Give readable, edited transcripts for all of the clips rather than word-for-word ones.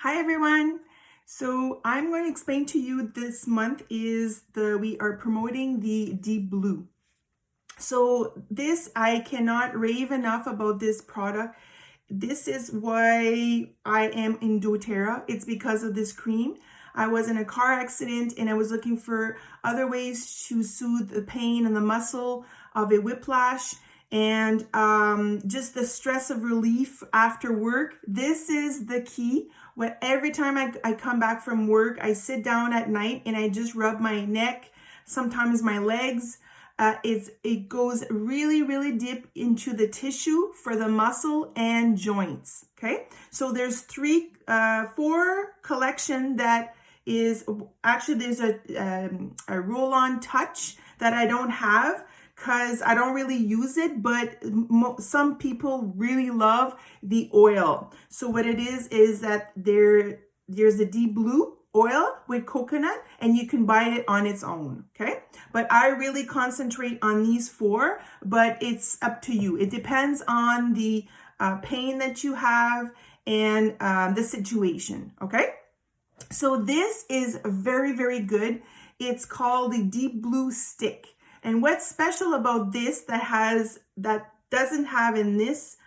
Hi everyone. So I'm going to explain to you this month we are promoting the Deep Blue. So this, I cannot rave enough about this product. This is why I am in doTERRA. It's because of this cream. I was in a car accident and I was looking for other ways to soothe the pain and the muscle of a whiplash and just the stress of relief after work. This is the key. Every time I come back from work, I sit down at night and I just rub my neck, sometimes my legs. It goes really, really deep into the tissue for the muscle and joints. Okay, so there's four collection that is actually there's a roll-on touch that I don't have because I don't really use it, but some people really love the oil. So what it is that there's a Deep Blue oil with coconut and you can buy it on its own. Okay, but I really concentrate on these four, but it's up to you. It depends on the pain that you have and the situation. Okay, so this is very, very good. It's called the Deep Blue Stick. And what's special about this that doesn't have in this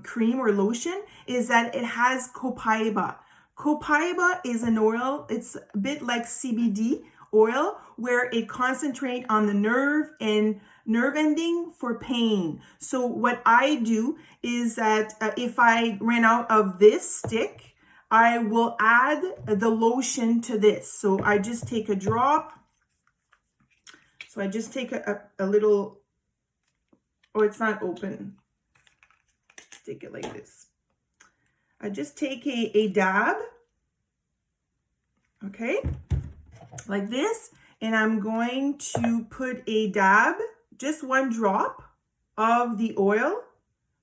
cream or lotion is that it has copaiba. Copaiba is an oil. It's a bit like CBD oil where it concentrates on the nerve and nerve ending for pain. So what I do is that if I ran out of this stick, I will add the lotion to this. So I just take a drop. So I just take a little, oh, it's not open. Take it like this. I just take a dab, okay, like this. And I'm going to put a dab, just one drop of the oil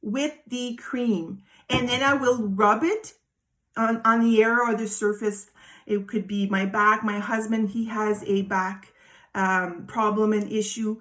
with the cream. And then I will rub it on the area or the surface. It could be my back. My husband, he has a back problem and issue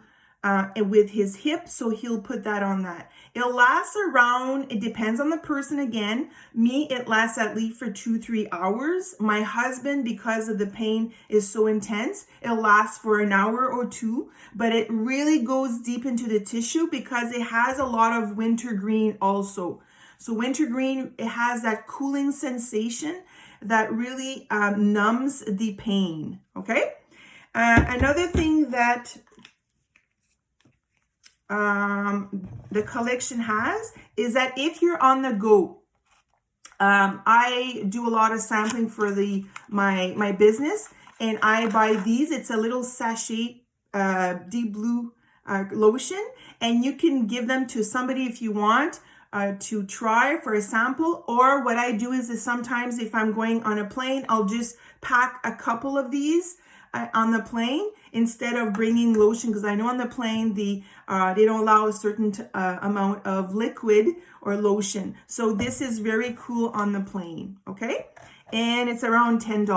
with his hip, so he'll put that on that. It'll last around, it depends on the person again. Me, it lasts at least for 2-3 hours. My husband, because of the pain is so intense, it'll last for an hour or two, but it really goes deep into the tissue because it has a lot of wintergreen also. So wintergreen, it has that cooling sensation that really numbs the pain, okay? Another thing that the collection has is that if you're on the go, I do a lot of sampling for my business, and I buy these. It's a little sachet Deep Blue lotion, and you can give them to somebody if you want to try for a sample. Or what I do is sometimes if I'm going on a plane, I'll just pack a couple of these on the plane instead of bringing lotion, because I know on the plane they don't allow a certain amount of liquid or lotion. So this is very cool on the plane, okay? And it's around $10.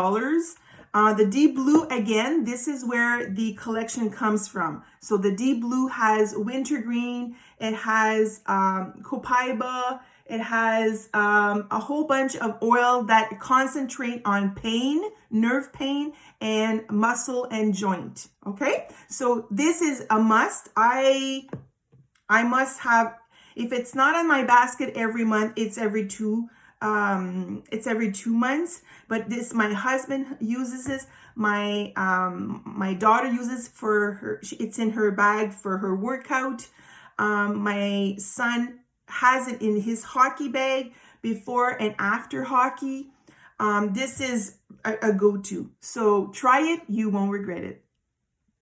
The Deep Blue, again, this is where the collection comes from. So the Deep Blue has wintergreen, it has copaiba, it has a whole bunch of oil that concentrate on pain, nerve pain, and muscle and joint. Okay, so this is a must. I must have. If it's not on my basket every month, it's every two months. But this, my husband uses this. My daughter uses for her. It's in her bag for her workout. My son has it in his hockey bag before and after hockey. This is a go-to. So try it. You won't regret it.